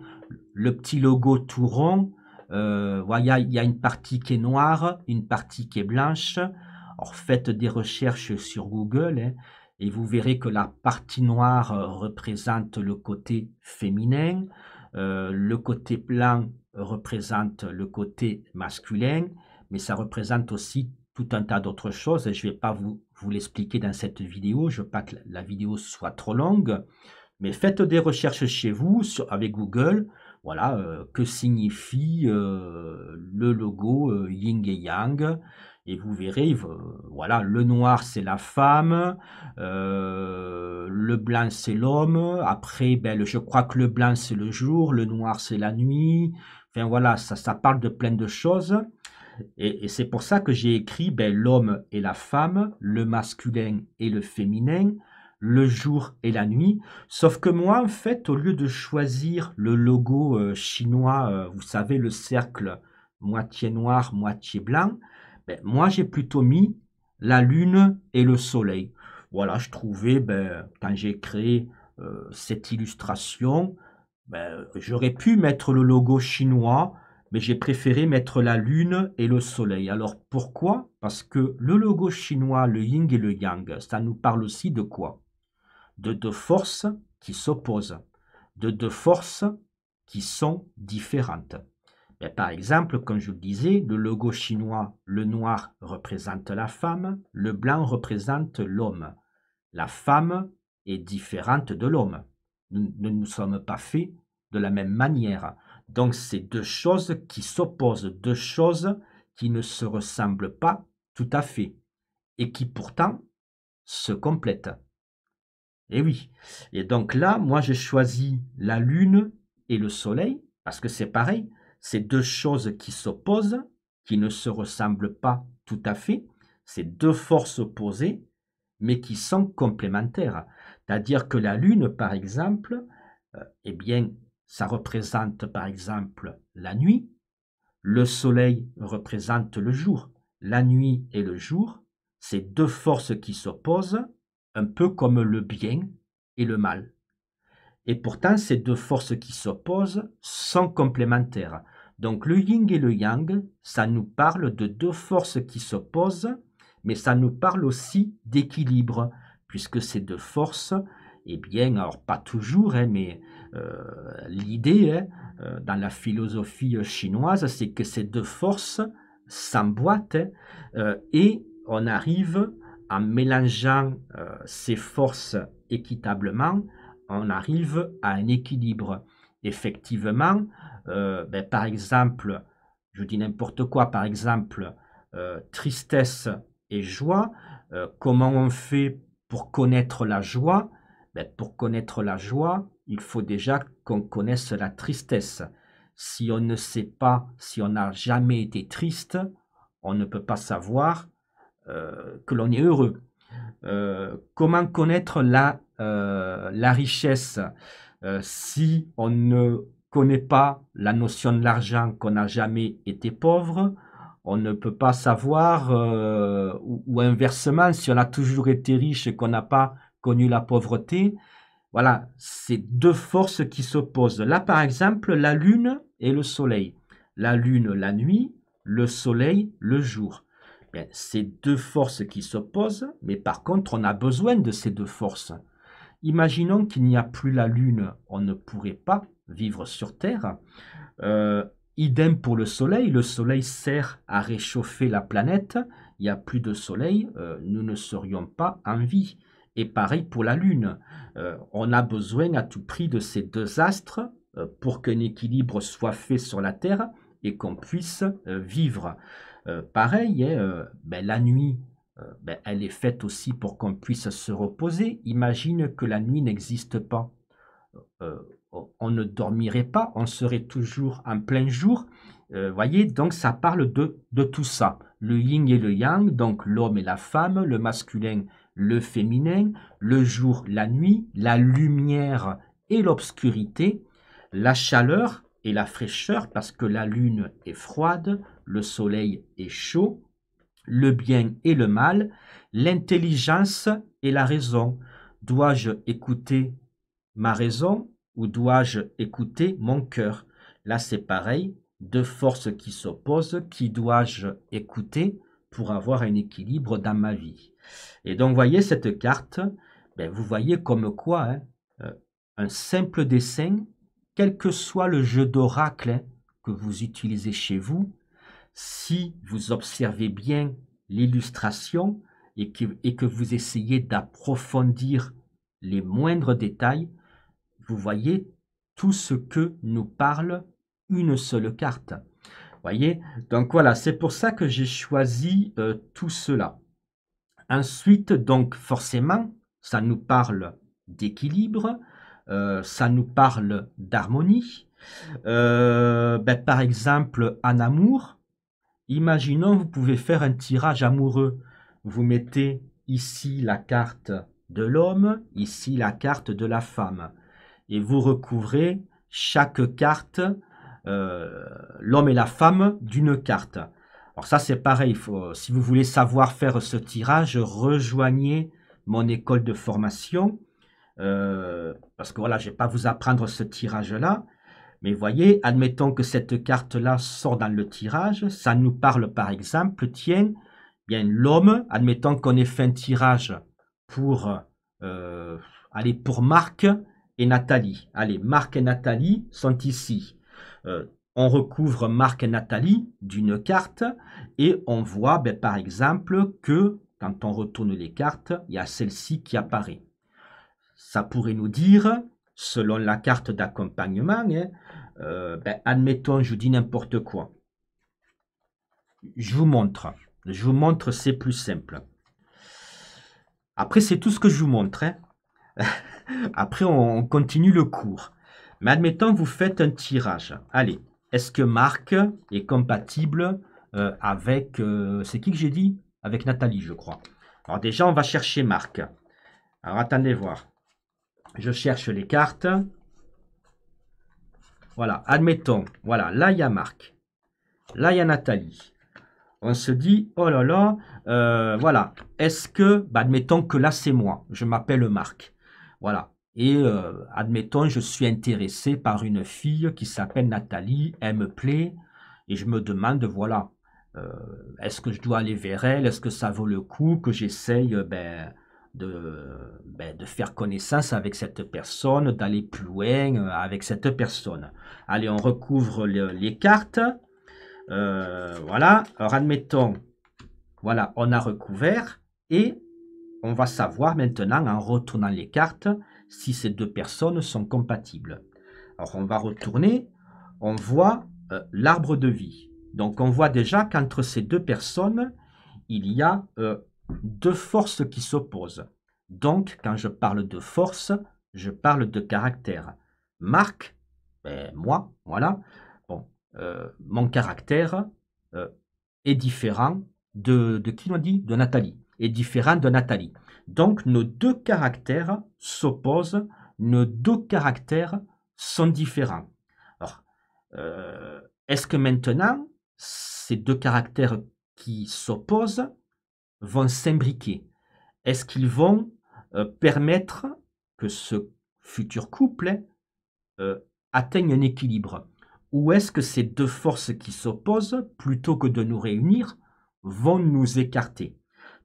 Le petit logo tout rond, voilà, il y a une partie qui est noire, une partie qui est blanche. Alors faites des recherches sur Google hein, et vous verrez que la partie noire représente le côté féminin, le côté blanc représente le côté masculin, mais ça représente aussi tout un tas d'autres choses. Je ne vais pas vous l'expliquer dans cette vidéo, je ne veux pas que la vidéo soit trop longue. Mais faites des recherches chez vous avec Google. Voilà, que signifie le logo yin et yang. Et vous verrez, voilà, le noir c'est la femme, le blanc c'est l'homme, après ben, je crois que le blanc c'est le jour, le noir c'est la nuit, enfin voilà, ça parle de plein de choses. Et c'est pour ça que j'ai écrit ben, l'homme et la femme, le masculin et le féminin, le jour et la nuit. Sauf que moi, en fait, au lieu de choisir le logo chinois, vous savez, le cercle moitié noir, moitié blanc, ben, moi, j'ai plutôt mis la lune et le soleil. Voilà, je trouvais, ben, quand j'ai créé cette illustration, ben, j'aurais pu mettre le logo chinois, mais j'ai préféré mettre la lune et le soleil. Alors pourquoi? Parce que le logo chinois, le yin et le yang, ça nous parle aussi de quoi? De deux forces qui s'opposent, de deux forces qui sont différentes. Ben, par exemple, comme je le disais, le logo chinois, le noir représente la femme, le blanc représente l'homme. La femme est différente de l'homme. Nous ne nous sommes pas faits de la même manière. Donc, c'est deux choses qui s'opposent, deux choses qui ne se ressemblent pas tout à fait et qui pourtant se complètent. Et oui. Et donc là, moi, j'ai choisi la lune et le soleil parce que c'est pareil, c'est deux choses qui s'opposent, qui ne se ressemblent pas tout à fait. C'est deux forces opposées mais qui sont complémentaires. C'est-à-dire que la Lune, par exemple, eh bien, ça représente, par exemple, la nuit. Le Soleil représente le jour. La nuit et le jour, c'est deux forces qui s'opposent, un peu comme le bien et le mal. Et pourtant, ces deux forces qui s'opposent sont complémentaires. Donc le yin et le yang, ça nous parle de deux forces qui s'opposent, mais ça nous parle aussi d'équilibre, puisque ces deux forces, eh bien, alors pas toujours, hein, mais l'idée hein, dans la philosophie chinoise, c'est que ces deux forces s'emboîtent hein, et on arrive en mélangeant ces forces équitablement on arrive à un équilibre. Effectivement, ben, par exemple, je dis n'importe quoi, par exemple, tristesse et joie, comment on fait pour connaître la joie? Ben, pour connaître la joie, il faut déjà qu'on connaisse la tristesse. Si on ne sait pas, si on n'a jamais été triste, on ne peut pas savoir que l'on est heureux. Comment connaître la richesse si on ne connaît pas la notion de l'argent, qu'on n'a jamais été pauvre, on ne peut pas savoir, ou inversement, si on a toujours été riche et qu'on n'a pas connu la pauvreté. Voilà, c'est deux forces qui s'opposent. Là, par exemple, la lune et le soleil. La lune, la nuit, le soleil, le jour. Bien, c'est deux forces qui s'opposent, mais par contre, on a besoin de ces deux forces. Imaginons qu'il n'y a plus la lune, on ne pourrait pas vivre sur Terre. Euh, idem pour le soleil sert à réchauffer la planète. Il n'y a plus de soleil, nous ne serions pas en vie. Et pareil pour la lune. On a besoin à tout prix de ces deux astres pour qu'un équilibre soit fait sur la Terre et qu'on puisse vivre. Pareil, hein, ben, la nuit, ben, elle est faite aussi pour qu'on puisse se reposer. Imagine que la nuit n'existe pas. Euh, on ne dormirait pas, on serait toujours en plein jour. Voyez, donc ça parle de tout ça. Le yin et le yang, donc l'homme et la femme, le masculin, le féminin, le jour, la nuit, la lumière et l'obscurité, la chaleur et la fraîcheur, parce que la lune est froide, le soleil est chaud, le bien et le mal, l'intelligence et la raison. Dois-je écouter ma raison ou dois-je écouter mon cœur? Là, c'est pareil, deux forces qui s'opposent, qui dois-je écouter pour avoir un équilibre dans ma vie? Et donc, voyez cette carte, ben, vous voyez comme quoi hein, un simple dessin, quel que soit le jeu d'oracle hein, que vous utilisez chez vous, si vous observez bien l'illustration et que vous essayez d'approfondir les moindres détails, vous voyez tout ce que nous parle une seule carte. Voyez? Donc voilà, c'est pour ça que j'ai choisi tout cela. Ensuite, donc forcément, ça nous parle d'équilibre, ça nous parle d'harmonie. Ben, par exemple, en amour, imaginons vous pouvez faire un tirage amoureux. Vous mettez ici la carte de l'homme, ici la carte de la femme. Et vous recouvrez chaque carte, l'homme et la femme, d'une carte. Alors ça c'est pareil, si vous voulez savoir faire ce tirage, rejoignez mon école de formation, parce que voilà, je ne vais pas vous apprendre ce tirage-là, mais voyez, admettons que cette carte-là sort dans le tirage, ça nous parle par exemple, tiens, bien l'homme, admettons qu'on ait fait un tirage pour, allez, pour Marc et Nathalie. Allez, Marc et Nathalie sont ici. On recouvre Marc et Nathalie d'une carte et on voit ben, par exemple que quand on retourne les cartes, il y a celle-ci qui apparaît. Ça pourrait nous dire, selon la carte d'accompagnement, hein, ben, admettons, je vous dis n'importe quoi. Je vous montre, c'est plus simple. Après, c'est tout ce que je vous montre. Hein. Après, on continue le cours. Mais admettons, vous faites un tirage. Allez, est-ce que Marc est compatible avec... c'est qui que j'ai dit? Avec Nathalie, je crois. Alors déjà, on va chercher Marc. Alors, attendez voir. Je cherche les cartes. Voilà, admettons. Voilà, là, il y a Marc. Là, il y a Nathalie. On se dit, oh là là, voilà. Est-ce que, bah, admettons que là, c'est moi. Je m'appelle Marc. Voilà. Et admettons, je suis intéressé par une fille qui s'appelle Nathalie, elle me plaît, et je me demande, voilà, est-ce que je dois aller vers elle? Est-ce que ça vaut le coup que j'essaye de faire connaissance avec cette personne, d'aller plus loin avec cette personne? Allez, on recouvre les cartes. Voilà, alors admettons, voilà, on a recouvert, et on va savoir maintenant, en retournant les cartes, si ces deux personnes sont compatibles. Alors on va retourner, on voit l'arbre de vie. Donc on voit déjà qu'entre ces deux personnes, il y a deux forces qui s'opposent. Donc quand je parle de force, je parle de caractère. Marc, ben, moi, voilà, bon, mon caractère est différent de qui on dit? De Nathalie. Est différent de Nathalie. Donc nos deux caractères s'opposent, nos deux caractères sont différents. Alors, est-ce que maintenant, ces deux caractères qui s'opposent vont s'imbriquer? Est-ce qu'ils vont permettre que ce futur couple atteigne un équilibre? Ou est-ce que ces deux forces qui s'opposent, plutôt que de nous réunir, vont nous écarter?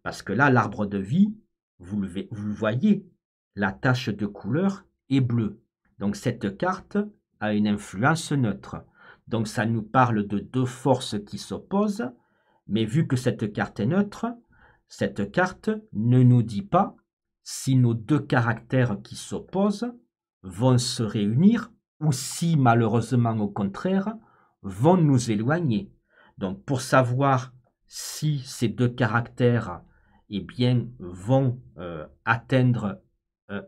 Parce que là, l'arbre de vie, vous le voyez, la tache de couleur est bleue. Donc cette carte a une influence neutre. Donc ça nous parle de deux forces qui s'opposent, mais vu que cette carte est neutre, cette carte ne nous dit pas si nos deux caractères qui s'opposent vont se réunir ou si malheureusement au contraire vont nous éloigner. Donc pour savoir si ces deux caractères eh bien, vont atteindre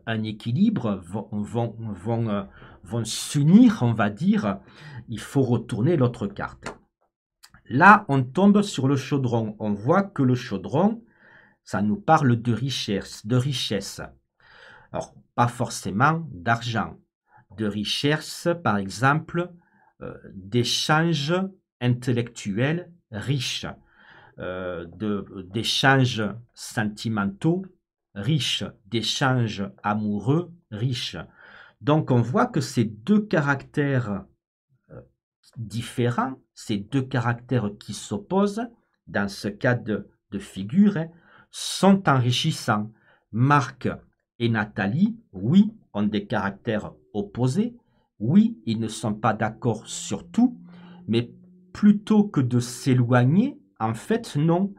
un équilibre, vont s'unir, on va dire, il faut retourner l'autre carte. Là, on tombe sur le chaudron. On voit que le chaudron, ça nous parle de richesse. Alors, pas forcément d'argent, de richesse, par exemple, d'échanges intellectuels riches, d'échanges sentimentaux riches, d'échanges amoureux riches. Donc, on voit que ces deux caractères différents, ces deux caractères qui s'opposent, dans ce cas de figure, sont enrichissants. Marc et Nathalie, oui, ont des caractères opposés, oui, ils ne sont pas d'accord sur tout, mais plutôt que de s'éloigner, en fait, non,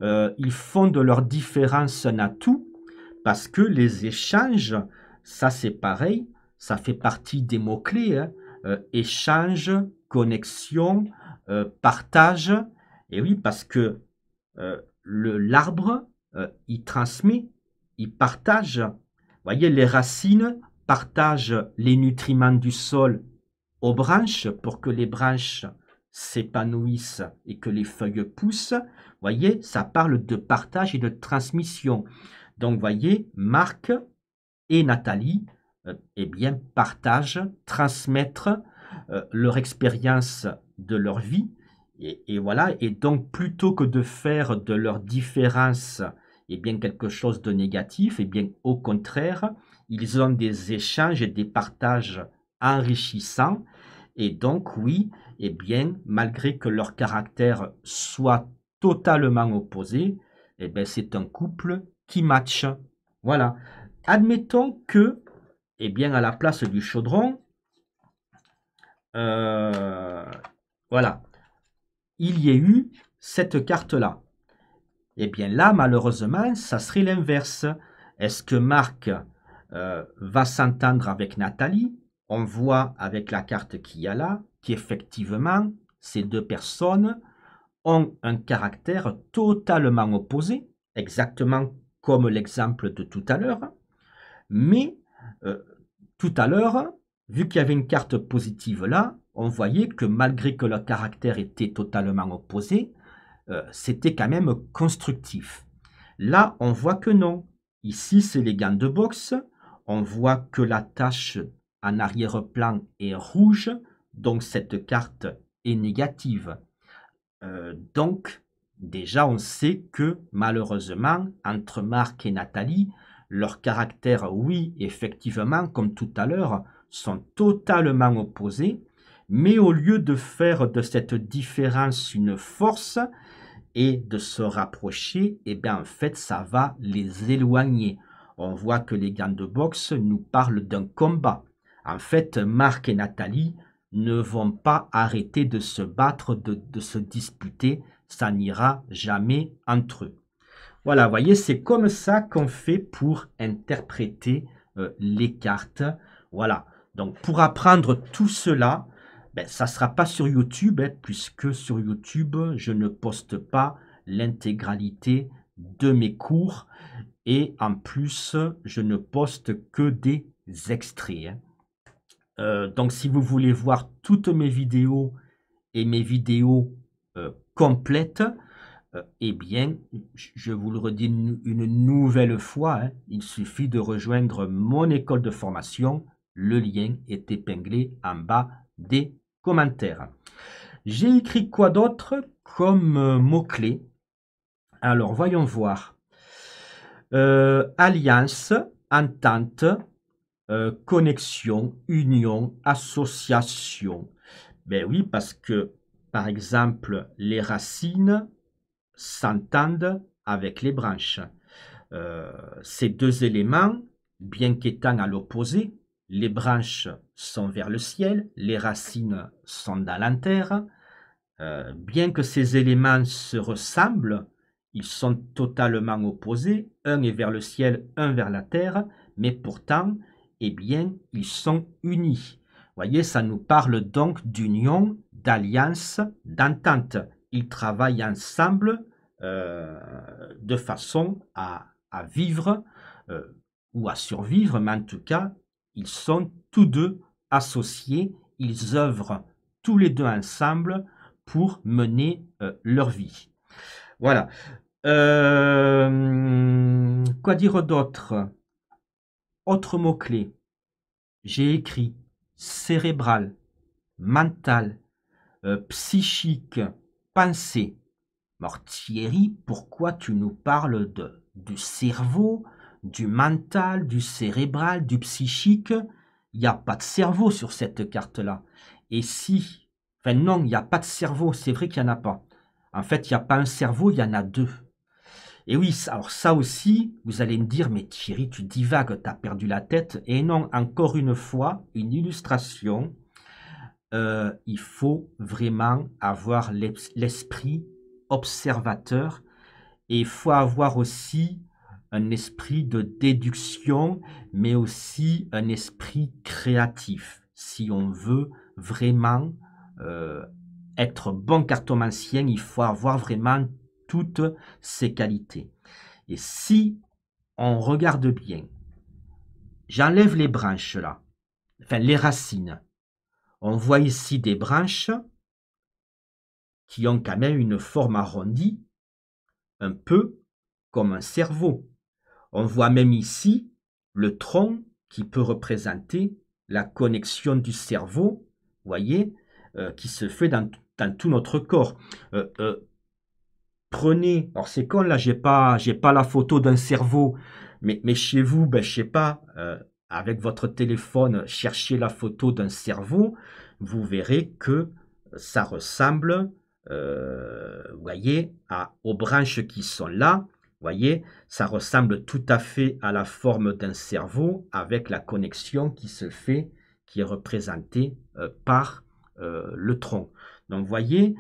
ils font de leur différence un atout, parce que les échanges, ça c'est pareil, ça fait partie des mots-clés, hein, échange, connexion, partage. Et oui, parce que l'arbre, il transmet, il partage. Vous voyez, les racines partagent les nutriments du sol aux branches pour que les branches s'épanouissent et que les feuilles poussent. Vous voyez, ça parle de partage et de transmission. Donc, vous voyez, Marc et Nathalie, eh bien, partagent, transmettre leur expérience de leur vie. Et voilà, et donc plutôt que de faire de leur différence eh bien, quelque chose de négatif, eh bien, au contraire, ils ont des échanges et des partages enrichissants. Et donc, oui, eh bien, malgré que leur caractère soit totalement opposé, eh bien, c'est un couple qui match. Voilà. Admettons que, eh bien, à la place du chaudron, euh, voilà, il y ait eu cette carte-là. Eh bien là, malheureusement, ça serait l'inverse. Est-ce que Marc va s'entendre avec Nathalie? On voit avec la carte qu'il y a là qu'effectivement, ces deux personnes ont un caractère totalement opposé, exactement comme l'exemple de tout à l'heure. Mais euh, tout à l'heure, vu qu'il y avait une carte positive là, on voyait que malgré que leur caractère était totalement opposé, c'était quand même constructif. Là, on voit que non. Ici, c'est les gants de boxe. On voit que la tache en arrière-plan est rouge, donc cette carte est négative. Donc, déjà, on sait que malheureusement, entre Marc et Nathalie, leurs caractères, oui, effectivement, comme tout à l'heure, sont totalement opposés, mais au lieu de faire de cette différence une force et de se rapprocher, eh bien, en fait, ça va les éloigner. On voit que les gants de boxe nous parlent d'un combat. En fait, Marc et Nathalie ne vont pas arrêter de se battre, de se disputer, ça n'ira jamais entre eux. Voilà, vous voyez, c'est comme ça qu'on fait pour interpréter les cartes. Voilà, donc pour apprendre tout cela, ben, ça ne sera pas sur YouTube, hein, puisque sur YouTube, je ne poste pas l'intégralité de mes cours et en plus, je ne poste que des extraits. Hein. Donc si vous voulez voir toutes mes vidéos et mes vidéos complètes, eh bien, je vous le redis une nouvelle fois, hein, il suffit de rejoindre mon école de formation. Le lien est épinglé en bas des commentaires. J'ai écrit quoi d'autre comme mot-clé? Alors, voyons voir. Alliance, entente, connexion, union, association. Ben oui, parce que, par exemple, les racines s'entendent avec les branches. Ces deux éléments, bien qu'étant à l'opposé, les branches sont vers le ciel, les racines sont dans la terre. Bien que ces éléments se ressemblent, ils sont totalement opposés. Un est vers le ciel, un vers la terre, mais pourtant, eh bien, ils sont unis. Vous voyez, ça nous parle donc d'union, d'alliance, d'entente. Ils travaillent ensemble de façon à vivre ou à survivre, mais en tout cas, ils sont tous deux associés, ils œuvrent tous les deux ensemble pour mener leur vie. Voilà. Quoi dire d'autre? Autre mot-clé. J'ai écrit cérébral, mental, psychique, pensée. Mortieri, pourquoi tu nous parles du cerveau, du mental, du cérébral, du psychique? Il n'y a pas de cerveau sur cette carte-là. Et si, enfin non, il n'y a pas de cerveau, c'est vrai qu'il n'y en a pas. En fait, il n'y a pas un cerveau, il y en a deux. Et oui, alors ça aussi, vous allez me dire, mais Thierry, tu divagues, tu as perdu la tête. Et non, encore une fois, une illustration. Il faut vraiment avoir l'esprit observateur et il faut avoir aussi un esprit de déduction, mais aussi un esprit créatif, si on veut vraiment être bon cartomancien, il faut avoir vraiment toutes ces qualités. Et si on regarde bien, j'enlève les branches là, enfin les racines. On voit ici des branches qui ont quand même une forme arrondie, un peu comme un cerveau. On voit même ici le tronc qui peut représenter la connexion du cerveau, voyez, qui se fait dans tout notre corps. Prenez, alors c'est con là, j'ai pas la photo d'un cerveau, mais chez vous, ben, je sais pas, avec votre téléphone, cherchez la photo d'un cerveau, vous verrez que ça ressemble, vous voyez, aux branches qui sont là, voyez, ça ressemble tout à fait à la forme d'un cerveau avec la connexion qui se fait, qui est représentée par le tronc. Donc, voyez,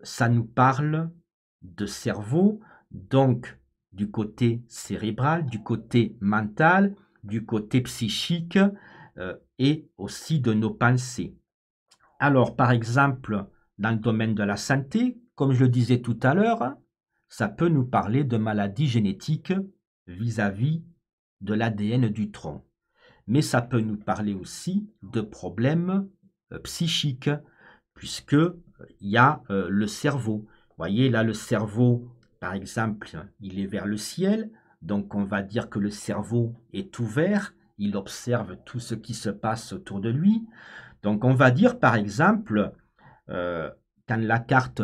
ça nous parle de cerveau, donc du côté cérébral, du côté mental, du côté psychique et aussi de nos pensées. Alors, par exemple, dans le domaine de la santé, comme je le disais tout à l'heure, ça peut nous parler de maladies génétiques vis-à-vis de l'ADN du tronc. Mais ça peut nous parler aussi de problèmes psychiques, puisque il y a le cerveau. Vous voyez, là, le cerveau, par exemple, il est vers le ciel, donc on va dire que le cerveau est ouvert, il observe tout ce qui se passe autour de lui. Donc on va dire, par exemple, quand la carte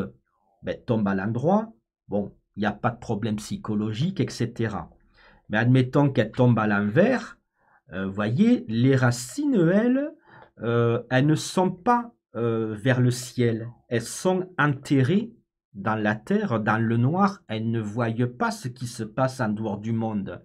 tombe à l'endroit, bon, il n'y a pas de problème psychologique, etc. Mais admettons qu'elle tombe à l'envers, vous voyez, les racines, elles ne sont pas vers le ciel. Elles sont enterrées dans la terre, dans le noir. Elles ne voient pas ce qui se passe en dehors du monde.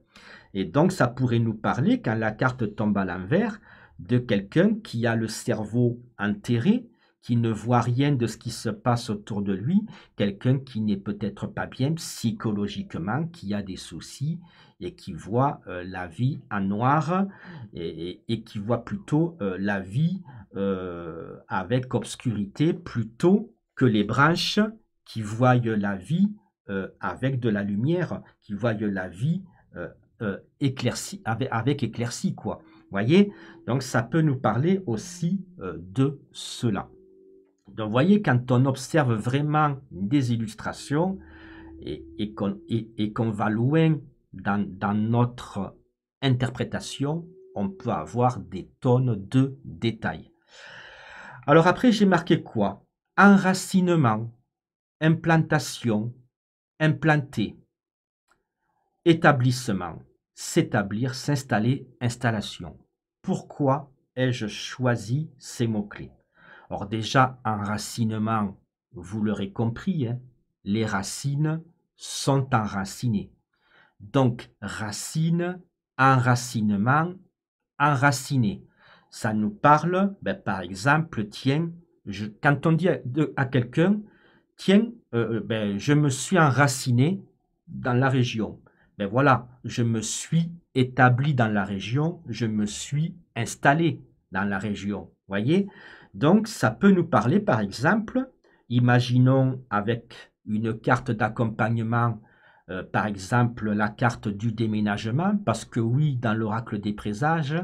Et donc, ça pourrait nous parler, quand la carte tombe à l'envers, de quelqu'un qui a le cerveau enterré, qui ne voit rien de ce qui se passe autour de lui, quelqu'un qui n'est peut-être pas bien psychologiquement, qui a des soucis et qui voit la vie en noir et qui voit plutôt la vie avec obscurité plutôt que les branches qui voient la vie avec de la lumière, qui voient la vie éclaircie, avec éclaircie, quoi. Voyez? Donc, ça peut nous parler aussi de cela. Donc, vous voyez, quand on observe vraiment des illustrations et qu'on va loin dans notre interprétation, on peut avoir des tonnes de détails. Alors après, j'ai marqué quoi? Enracinement, implantation, implanter, établissement, s'établir, s'installer, installation. Pourquoi ai-je choisi ces mots-clés? Or déjà, enracinement, vous l'aurez compris, hein, les racines sont enracinées. Donc, racine, enracinement, enraciné. Ça nous parle, par exemple, tiens, quand on dit à quelqu'un, tiens, je me suis enraciné dans la région. Ben voilà, je me suis établi dans la région, je me suis installé dans la région. Voyez? Donc, ça peut nous parler, par exemple, imaginons avec une carte d'accompagnement, par exemple, la carte du déménagement, parce que oui, dans l'oracle des présages,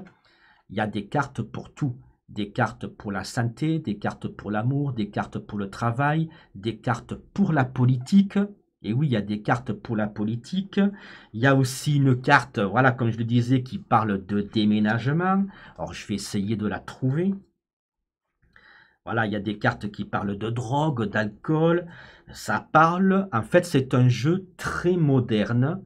il y a des cartes pour tout. Des cartes pour la santé, des cartes pour l'amour, des cartes pour le travail, des cartes pour la politique. Et oui, il y a des cartes pour la politique. Il y a aussi une carte, voilà, comme je le disais, qui parle de déménagement. Alors, je vais essayer de la trouver. Voilà, il y a des cartes qui parlent de drogue, d'alcool. Ça parle, en fait, c'est un jeu très moderne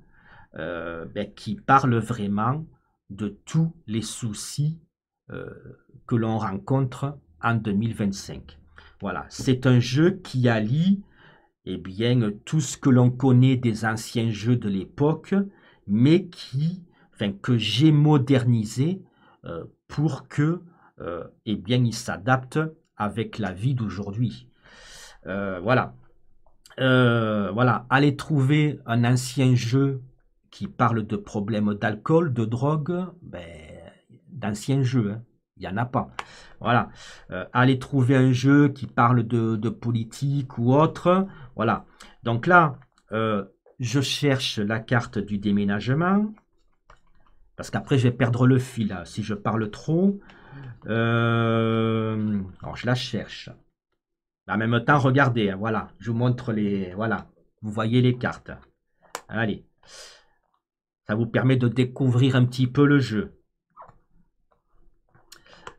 qui parle vraiment de tous les soucis que l'on rencontre en 2025. Voilà, c'est un jeu qui allie tout ce que l'on connaît des anciens jeux de l'époque, mais que j'ai modernisé pour que il s'adapte avec la vie d'aujourd'hui. Voilà. Voilà, allez trouver un ancien jeu qui parle de problèmes d'alcool, de drogue, d'anciens jeux. Hein. Il n'y en a pas. Voilà. Allez trouver un jeu qui parle de politique ou autre. Voilà. Donc là, je cherche la carte du déménagement. Parce qu'après, je vais perdre le fil hein, si je parle trop. Alors, je la cherche. En même temps, regardez. Hein, voilà. Je vous montre les... Voilà. Vous voyez les cartes. Allez. Ça vous permet de découvrir un petit peu le jeu.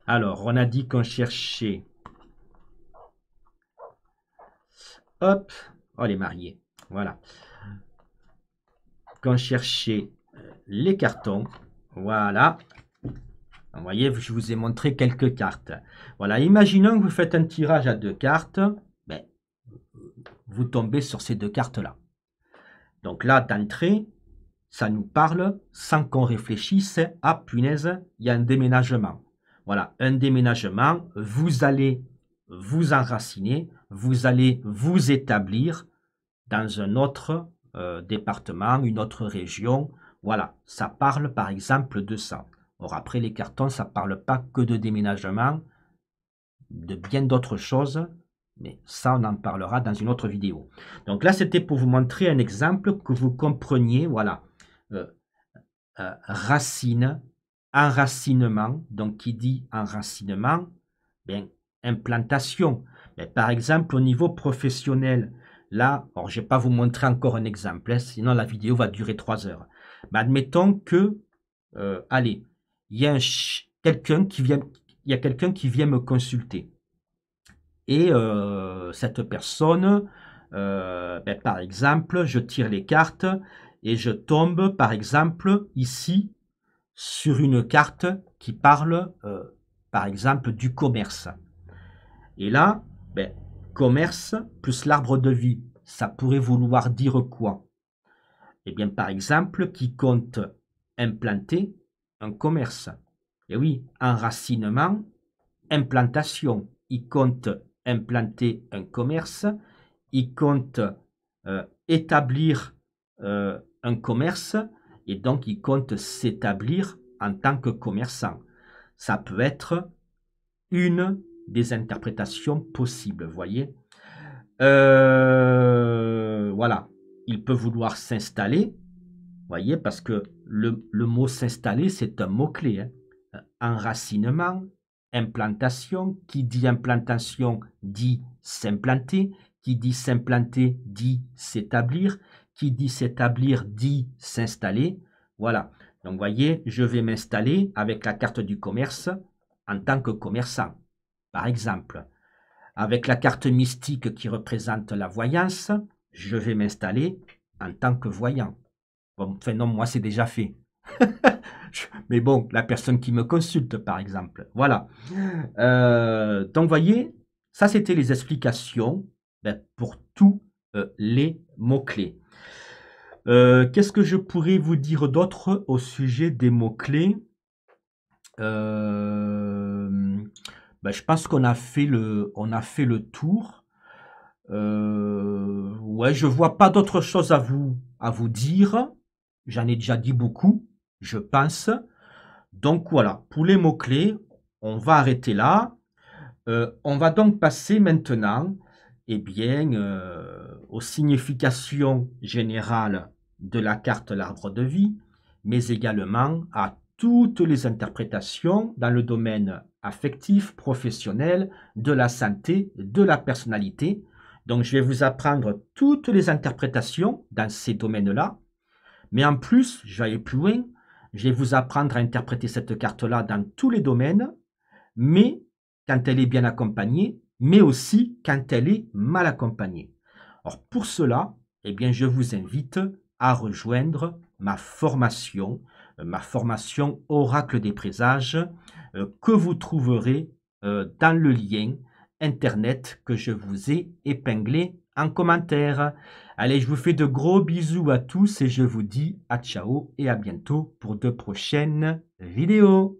Alors, on a dit qu'on cherchait... Hop. Oh, les mariés. Voilà. Qu'on cherchait les cartons. Voilà. Vous voyez, je vous ai montré quelques cartes. Voilà, imaginons que vous faites un tirage à 2 cartes. Ben, vous tombez sur ces 2 cartes-là. Donc là, d'entrée, ça nous parle sans qu'on réfléchisse. Ah, punaise, il y a un déménagement. Voilà, un déménagement. Vous allez vous enraciner. Vous allez vous établir dans un autre département, une autre région. Voilà, ça parle par exemple de ça. Or, après, les cartons, ça ne parle pas que de déménagement, de bien d'autres choses, mais ça, on en parlera dans une autre vidéo. Donc là, c'était pour vous montrer un exemple que vous compreniez, voilà, racine, enracinement, donc qui dit enracinement, bien, implantation. Mais par exemple, au niveau professionnel, là, alors je ne vais pas vous montrer encore un exemple, hein, sinon la vidéo va durer 3 heures. Mais admettons que, allez, il y a quelqu'un qui vient me consulter. Et cette personne, ben, par exemple, je tire les cartes et je tombe, par exemple, ici, sur une carte qui parle, par exemple, du commerce. Et là, ben, commerce plus l'arbre de vie, ça pourrait vouloir dire quoi? Eh bien, par exemple, qui compte implanter un commerce. Et oui, enracinement, implantation. Il compte implanter un commerce, il compte établir un commerce et donc il compte s'établir en tant que commerçant. Ça peut être une des interprétations possibles, vous voyez. Voilà, il peut vouloir s'installer, voyez, parce que le mot s'installer, c'est un mot-clé. Hein. Enracinement, implantation. Qui dit implantation dit s'implanter. Qui dit s'implanter dit s'établir. Qui dit s'établir dit s'installer. Voilà. Donc, voyez, je vais m'installer avec la carte du commerce en tant que commerçant. Par exemple, avec la carte mystique qui représente la voyance, je vais m'installer en tant que voyant. Bon, enfin non, moi c'est déjà fait. Mais bon, la personne qui me consulte, par exemple. Voilà. Donc, voyez, ça, c'était les explications pour tous les mots-clés. Qu'est-ce que je pourrais vous dire d'autre au sujet des mots-clés? Je pense qu'on a fait le tour. Ouais, je vois pas d'autre chose à vous dire. J'en ai déjà dit beaucoup, je pense. Donc voilà, pour les mots-clés, on va arrêter là. On va donc passer maintenant aux significations générales de la carte l'arbre de vie, mais également à toutes les interprétations dans le domaine affectif, professionnel, de la santé, de la personnalité. Donc je vais vous apprendre toutes les interprétations dans ces domaines-là. Mais en plus, je vais aller plus loin, je vais vous apprendre à interpréter cette carte-là dans tous les domaines, mais quand elle est bien accompagnée, mais aussi quand elle est mal accompagnée. Alors pour cela, eh bien, je vous invite à rejoindre ma formation Oracle des présages, que vous trouverez dans le lien internet que je vous ai épinglé en commentaire. Allez, je vous fais de gros bisous à tous et je vous dis à ciao et à bientôt pour de prochaines vidéos.